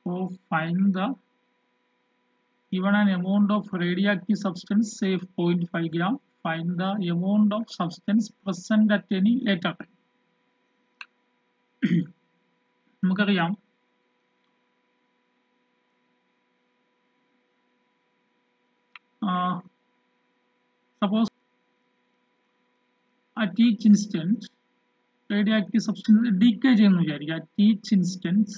So find the given an amount of radioactive substance, say 0.5 gram, find the amount of substance present at any later time. നമുക്കറിയാം suppose at each instant radioactive substance decay ചെയ്യുന്നു വിചാരിക്കുക. At each instance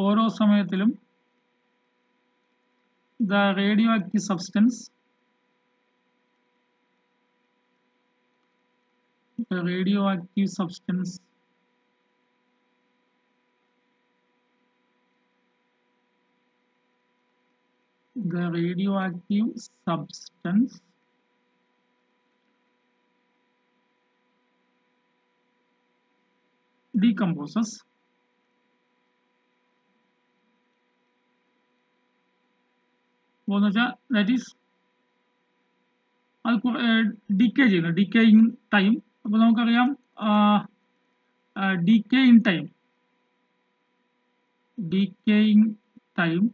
ഓരോ സമയത്തിലും the radioactive substance decomposes that is decay ചെയ്യുന്നു decaying time. അപ്പോൾ നമുക്കറിയാം decaying time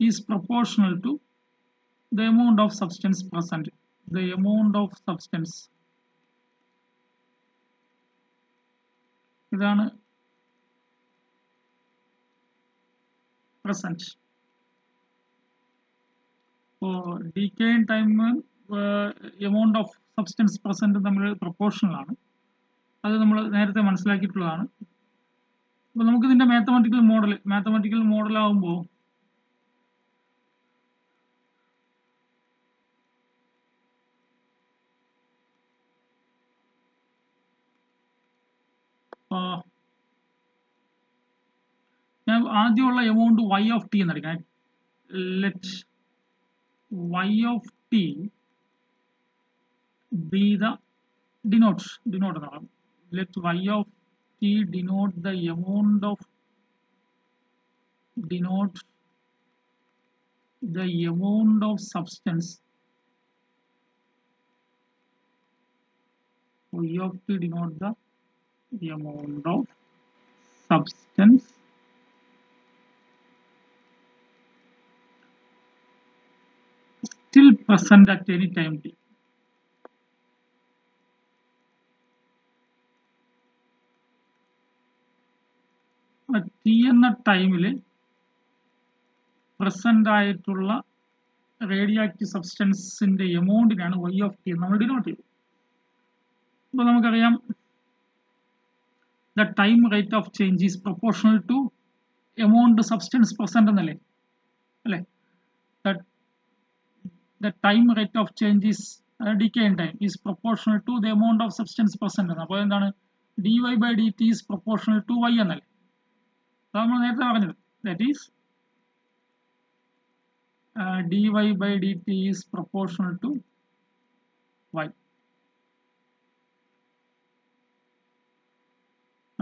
is proportional to the amount of substance present. The amount of substance ഇതാണ് present. So decaying time amount of substance present നമ്മൾ proportional ആണ്. അത് നമ്മൾ നേരത്തെ മനസ്സിലാക്കിയിട്ടുള്ളതാണ്. അപ്പോൾ നമുക്ക് ഇതിന്റെ മാത്തമാറ്റിക്കൽ മോഡൽ ആവുമ്പോൾ ഞാൻ ആദ്യമുള്ള എമൗണ്ട് y of t എന്നെടുക്കാം. Let y of t be the denote എന്നാണ്. Let y of t denote the amount of substance. Y of t denote the amount of substance still present at any time t. t എന്ന ടൈമിൽ present ആയിട്ടുള്ള radioactive സബ്സ്റ്റൻസിന്റെ എമൗണ്ടിനാണ് y of t നമ്മൾ denote ചെയ്തത്. അപ്പോൾ നമുക്കറിയാം the time rate of change is proportional to amount substance present എന്നല്ലേ അല്ലേ. The time rate of change is decaying time is proportional to the amount of substance present. അപ്പോൾ എന്താണ് dy by dt is proportional to y എന്നല്ലേ. അത് നമ്മൾ നേരത്തെ പറഞ്ഞത്. That is dy by dt is proportional to y.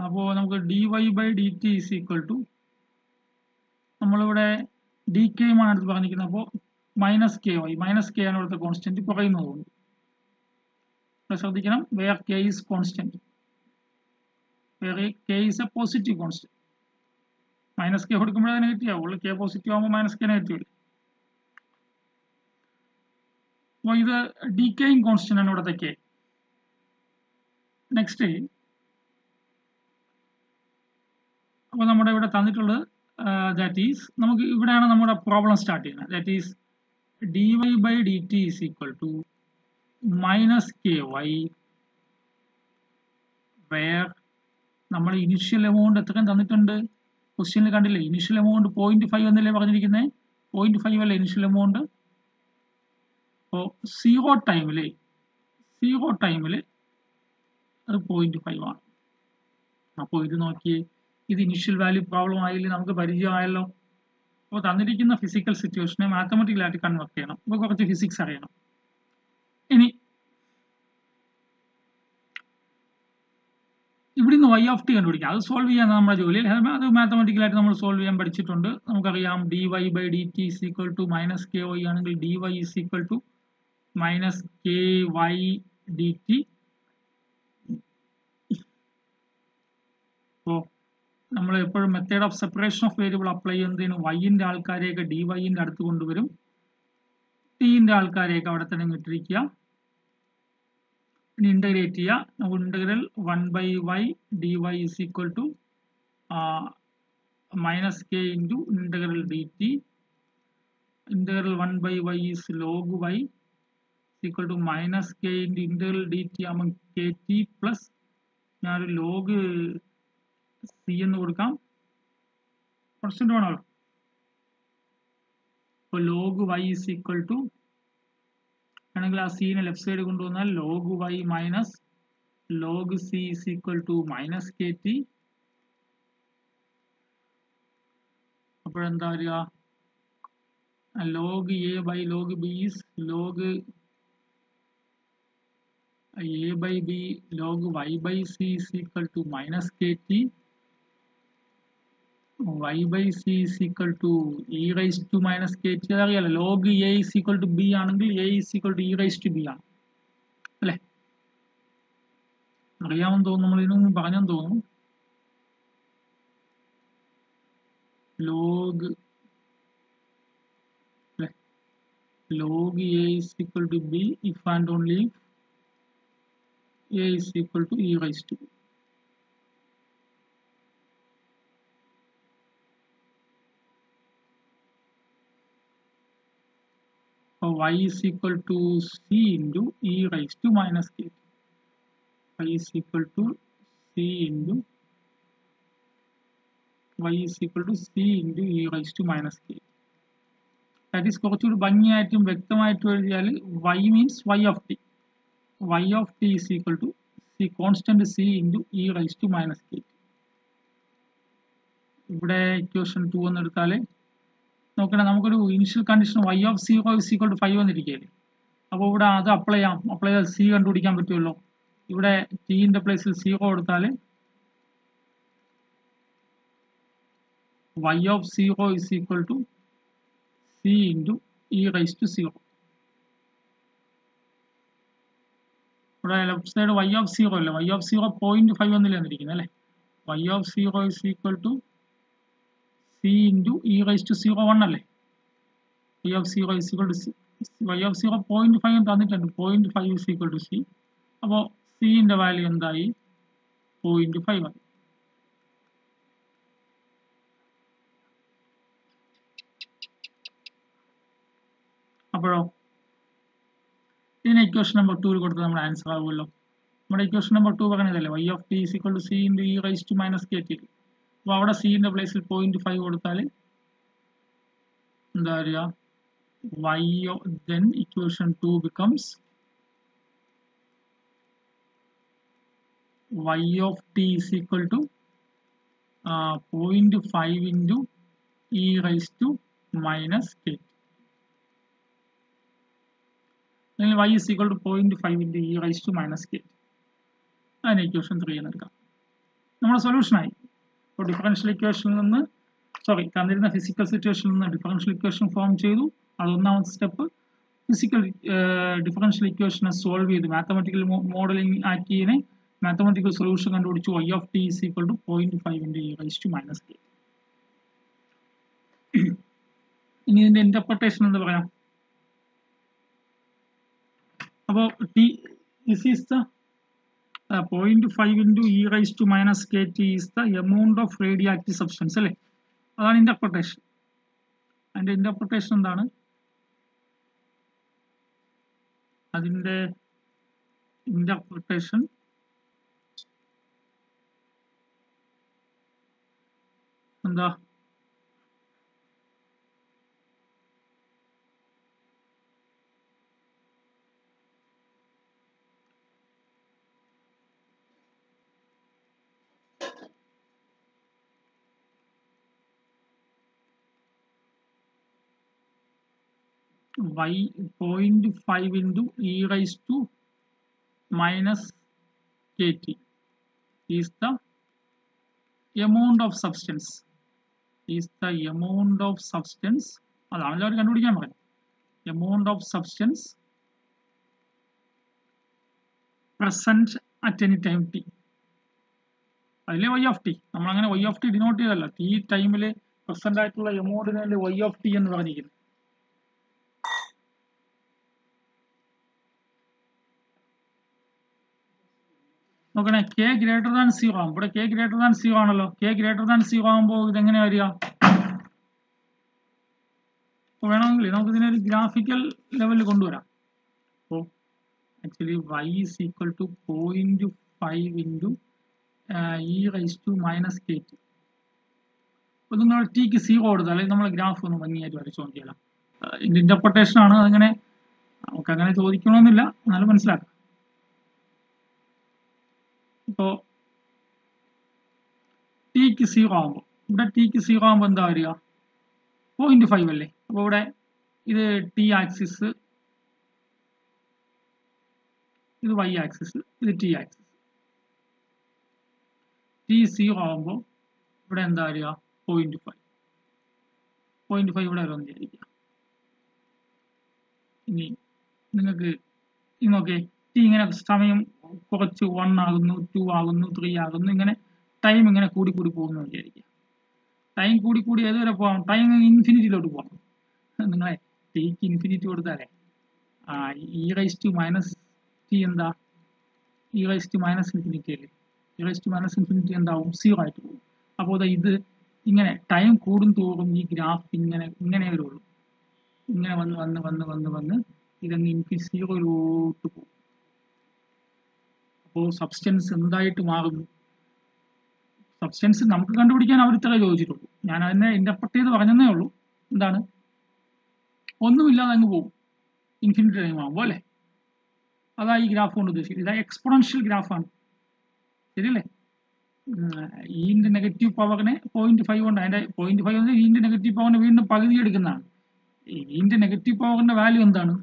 അപ്പോൾ നമുക്ക് dy by dt is equal to നമ്മളിവിടെ dk ആണ് അടുത്ത് പറഞ്ഞിരിക്കുന്നത്. അപ്പോൾ -ky k ആണ് ഇവിടുത്തെ കോൺസ്റ്റന്റ് കുറയുന്നതുകൊണ്ട് ശ്രദ്ധിക്കണം. where k is constant, where k is a positive constant. -k കൊടുക്കുമ്പോഴേ നെഗറ്റീവ് ആവുള്ളൂ. k പോസിറ്റീവ് ആകുമ്പോൾ -k നെഗറ്റീവ്. അപ്പോൾ ഇത് ഡീക്കേയിങ് കോൺസ്റ്റന്റ് ആണ് ഇവിടുത്തെ k. നെക്സ്റ്റ് അപ്പോൾ നമ്മുടെ ഇവിടെ തന്നിട്ടുള്ളത് ദാറ്റ് ഈസ് നമുക്ക് ഇവിടെയാണ് നമ്മുടെ പ്രോബ്ലം സ്റ്റാർട്ട് ചെയ്യുന്നത്. That is dy by dt is equal to -ky where നമ്മൾ ഇനിഷ്യൽ എമൗണ്ട് എത്രയും തന്നിട്ടുണ്ട് ക്വസ്റ്റ്യനിൽ കണ്ടില്ലേ. ഇനിഷ്യൽ എമൗണ്ട് 0.5 എന്നല്ലേ പറഞ്ഞിരിക്കുന്നത്. 0.5 അല്ലേ ഇനിഷ്യൽ എമൗണ്ട്. അപ്പോൾ സീറോ ടൈമിൽ അത് 0.5 ആണ്. അപ്പോൾ ഇത് നോക്കിയേ, ഇത് ഇനിഷ്യൽ വാല്യൂ പ്രോബ്ലം ആയില്ലേ, നമുക്ക് പരിചയമായല്ലോ. അപ്പോൾ തന്നിരിക്കുന്ന ഫിസിക്കൽ സിറ്റുവേഷനെ മാത്തമാറ്റിക്കലായിട്ട് കൺവെർട്ട് ചെയ്യണം. അപ്പോൾ കുറച്ച് ഫിസിക്സ് അറിയണം. ഇനി ഇവിടുന്ന് y of t കണ്ടുപിടിക്കാം. അത് സോൾവ് ചെയ്യാൻ നമ്മുടെ ജോലിയിൽ. അത് മാത്തമാറ്റിക്കലായിട്ട് നമ്മൾ സോൾവ് ചെയ്യാൻ പഠിച്ചിട്ടുണ്ട്. നമുക്കറിയാം dy by dt is equal to -ky ആണെങ്കിൽ dy is equal to -ky dt. അപ്പോൾ നമ്മൾ എപ്പോഴും method of separation of variable apply ചെയ്യുന്നതിന് വൈൻ്റെ ആൾക്കാരെയൊക്കെ ഡി വൈൻ്റെ അടുത്ത് കൊണ്ടുവരും, ടിൻ്റെ ആൾക്കാരെയൊക്കെ അവിടെ തന്നെ ഇട്ടിരിക്കുക. ഇനി ഇൻ്റഗ്രേറ്റ് ചെയ്യുക. Integral 1/y dy is equal to minus k into integral dt. Integral 1/y is log y is equal to minus k into integral dt among kt plus ഞാൻ log c എന്ന് കൊടുക്കാം. പെർസെന്റ് വേണമല്ലോ. അപ്പോൾ log y is equal to ആണെങ്കിൽ ആ സീനെ left side കൊണ്ടുവന്നാൽ log y minus log c is equal to minus kt. അപ്പോഴെന്താ വരിക? log a by log b is log a by b log y by c is equal to minus kt. y by c is equal to e raised to minus kt. അതറിയാലോ, log a is equal to b ആണെങ്കിൽ a is equal to e raised to b ആണ് അല്ലേ? അറിയാമെന്ന് തോന്നുന്നു, നമ്മൾ ഇതിനു മുമ്പ് പറഞ്ഞെന്ന് തോന്നുന്നു. log a is equal to b if and only if a is equal to e raised to b. So y is equal to c into e raised to minus k. Y is equal to c into e raised to minus k. That is കുറച്ചുകൂടി ഭംഗിയായിട്ടും വ്യക്തമായിട്ടും എഴുതിയാൽ y means y of t. Y of t is equal to c constant c into e raised to minus k. ഇവിടെ equation 2 എന്ന് എടുത്താൽ നോക്കണം, നമുക്കൊരു initial condition y of 0 is equal to 5 വന്നിരിക്കുകയല്ലേ. അപ്പോൾ ഇവിടെ അത് അപ്ലൈ ചെയ്താൽ c കണ്ടുപിടിക്കാൻ പറ്റുമല്ലോ. ഇവിടെ ടിന്റെ പ്ലേസിൽ 0 എടുത്താൽ y of 0 is equal to c into e raised to 0. ഇവിടെ ലെഫ്റ്റ് സൈഡ് y of 0 അല്ലേ, y of 0 0.5 എന്നല്ലേ വന്നിരിക്കുന്നത് അല്ലേ. y of 0 is equal to c into e raised to 1 അല്ലേ. y of 0 is equal to c. y of 0 0.5 തന്നിട്ടുണ്ട്, 0.5 is equal to c. അപ്പോൾ c ന്റെ value എന്തായി? 0.5 ആയി. അപ്പോഴോ ഇതിന് ഇക്വേഷൻ നമ്പർ 2 കൊടുത്ത് നമ്മുടെ ആൻസർ ആവുമല്ലോ. നമ്മുടെ ഇക്വേഷൻ നമ്പർ 2 പറഞ്ഞതല്ലേ y of t is equal to c into e raised to minus kt. അപ്പോൾ അവിടെ c ന്റെ പ്ലേസിൽ 0.5 കൊടുത്താൽ എന്താ വരിക? then equation 2 becomes y of t is equal to 0.5 into e raised to minus kt. y is equal to 0.5 into e raised to minus k. അതിന് equation 3 എന്ന് എടുക്കാം. നമ്മുടെ സൊല്യൂഷനായി. അപ്പോൾ ഡിഫറൻഷ്യൽ ഇക്വേഷനിൽ നിന്ന് തന്നിരുന്ന ഫിസിക്കൽ സിറ്റുവേഷനിൽ നിന്ന് ഡിഫറൻഷ്യൽ ഇക്വേഷൻ ഫോം ചെയ്തു. അത് ഒന്നാമത്തെ സ്റ്റെപ്പ്. ഫിസിക്കൽ ഡിഫറൻഷ്യൽ ഇക്വേഷനെ സോൾവ് ചെയ്തു, മാത്തമാറ്റിക്കൽ മോഡലിംഗ് ആക്കിയതിനെ മാത്തമാറ്റിക്കൽ സൊല്യൂഷൻ കണ്ടുപിടിച്ചു. y of t is equal to 0.5 into e raised to minus k. ഇനി ഇതിന്റെ ഇന്റർപ്രിട്ടേഷൻ എന്ന് പറയാം. അപ്പോൾ this is the 0.5 into e raised to minus kt is the amount of radioactive substance അല്ലേ. അതാണ് interpretation. അതിന്റെ interpretation എന്താണ്? അതിന്റെ ഇന്റർപ്രിട്ടേഷൻ എന്താ? y 0.5 into e raised to minus kt is the amount of substance. അതാണല്ലോ അവർ കണ്ടുപിടിക്കാൻ പറയുന്നത്. amount of substance present at any time t. അതിലെ വൈ ഓഫ് ടി നമ്മളങ്ങനെ വൈ ഓഫ് ടി ഡിനോട്ട് ചെയ്തല്ല, ടി ടൈമിൽ പ്രസന്റ് ആയിട്ടുള്ള എമൗണ്ടിനല്ലേ വൈ ഓഫ് ടി എന്ന് പറഞ്ഞിരിക്കുന്നത്. നോക്കണേ, കെ ഗ്രേറ്റർ ദാൻ സീറോ ആകും. ഇവിടെ കെ ഗ്രേറ്റർ ദാൻ സീറോ ആണല്ലോ. കെ ഗ്രേറ്റർ ദാൻ സീറോ ആകുമ്പോൾ ഇതെങ്ങനെ വരിക? അപ്പോൾ വേണമെങ്കിൽ നമുക്ക് ഇതിനെ ഒരു ഗ്രാഫിക്കൽ ലെവലിൽ കൊണ്ടുവരാം. അപ്പോൾ actually y is equal to 0.5 into e raised to minus kt. അപ്പോൾ നിങ്ങൾ ടിക്ക് സീറോ കൊടുത്താൽ അല്ലെങ്കിൽ നമ്മൾ ഗ്രാഫ് ഒന്ന് ഭംഗിയായിട്ട് വരച്ചു നോക്കിയാലോ. ഇതിൻ്റെ ഇന്റർപ്രിട്ടേഷൻ ആണ്, അങ്ങനെ നമുക്ക് അങ്ങനെ ചോദിക്കണമെന്നില്ല, എന്നാലും മനസ്സിലാക്കാം. ഇപ്പോൾ ടിക്ക് സീറോ ആകുമ്പോൾ ഇവിടെ ടിക്ക് സീറോ ആകുമ്പോൾ എന്താ വരിക? 0.5 അല്ലേ. അപ്പോൾ ഇവിടെ ഇത് ടി ആക്സിസ്, ഇത് y ആക്സിസ്, ഇത് ടി ആക്സിസ്. ടി സീറോ ആകുമ്പോൾ ഇവിടെ എന്താ വരിക? 0.5. 0.5 ഇവിടെ വരും വിചാരിക്കുക. ഇനി നിങ്ങൾക്ക് നോക്കേ, ടി ഇങ്ങനെ സമയം കുറച്ച് 1 ആകുന്നു, 2 ആകുന്നു, 3 ആകുന്നു, ഇങ്ങനെ ടൈം ഇങ്ങനെ കൂടി കൂടി പോകുന്നു വിചാരിക്കുക. ടൈം കൂടി കൂടി ഏതുവരെ പോകാം? ടൈം ഇൻഫിനിറ്റിയിലോട്ട് പോകാം. നിങ്ങളെ ടിക്ക് ഇൻഫിനിറ്റി കൊടുത്താലേ e raise to minus t എന്താ? E raise to minus infinity അല്ലേ. E raise to minus infinity എന്താവും? സീറോ ആയിട്ട് പോകും. അപ്പോൾ ഇത് ഇങ്ങനെ ടൈം കൂടും തോറും ഈ ഗ്രാഫ് ഇങ്ങനെ വരുള്ളൂ. ഇങ്ങനെ വന്ന് വന്ന് വന്ന് വന്ന് വന്ന് ഇതങ്ങ് സീറോയിലോട്ട് പോകും. അപ്പോൾ സബ്സ്റ്റൻസ് എന്തായിട്ട് മാറും? സബ്സ്റ്റൻസ് നമുക്ക് കണ്ടുപിടിക്കാൻ അവർ ഇത്ര ചോദിച്ചിട്ടുള്ളൂ. ഞാൻ അതിനെ ഇന്റർപ്രറ്റ് ചെയ്ത് പറഞ്ഞതേ ഉള്ളൂ. എന്താണ്? ഒന്നുമില്ലാതെ അങ്ങ് പോകും, ഇൻഫിനിറ്റി ടൈം ആകുമ്പോൾ അല്ലേ. അതാ ഈ ഗ്രാഫ് കൊണ്ട് ഉദ്ദേശിക്കുന്നത്. ഇതാ എക്സ്പോണൻഷ്യൽ ഗ്രാഫാണ്, ശരിയല്ലേ. ഇന്റെ നെഗറ്റീവ് പവറിനെ 0.5 കൊണ്ട്, അതിന്റെ 0.5 ഇന്റെ നെഗറ്റീവ് പവറിനെ വീണ്ടും പകുതി എടുക്കുന്നതാണ്. ഇന്റെ നെഗറ്റീവ് പവറിന്റെ വാല്യൂ എന്താണ്?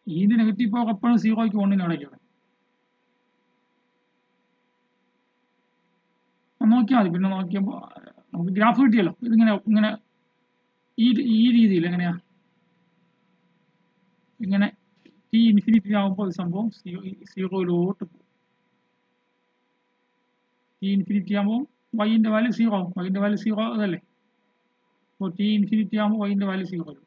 ഇന്റെ നെഗറ്റീവ് പവർ എപ്പോഴും സീറോയ്ക്ക് 1-ന് ഇടയ്ക്കാണ്. നോക്കിയാൽ മതി. പിന്നെ നോക്കിയപ്പോൾ നമുക്ക് ഗ്രാഫ് കിട്ടിയല്ലോ. ഇതിങ്ങനെ ഈ രീതിയിൽ എങ്ങനെയാ, ഇങ്ങനെ ടി ഇൻഫിനിറ്റി ആകുമ്പോൾ സംഭവം സീറോയിലോട്ട് പോകും. ടി ഇൻഫിനിറ്റി ആകുമ്പോൾ വൈൻ്റെ വാല്യൂ സീറോ ആവും. വൈൻ്റെ വാല്യൂ സീറോ അതല്ലേ. അപ്പോൾ ടി ഇൻഫിനിറ്റി ആകുമ്പോൾ വൈൻ്റെ വാല്യൂ സീറോ ആവും.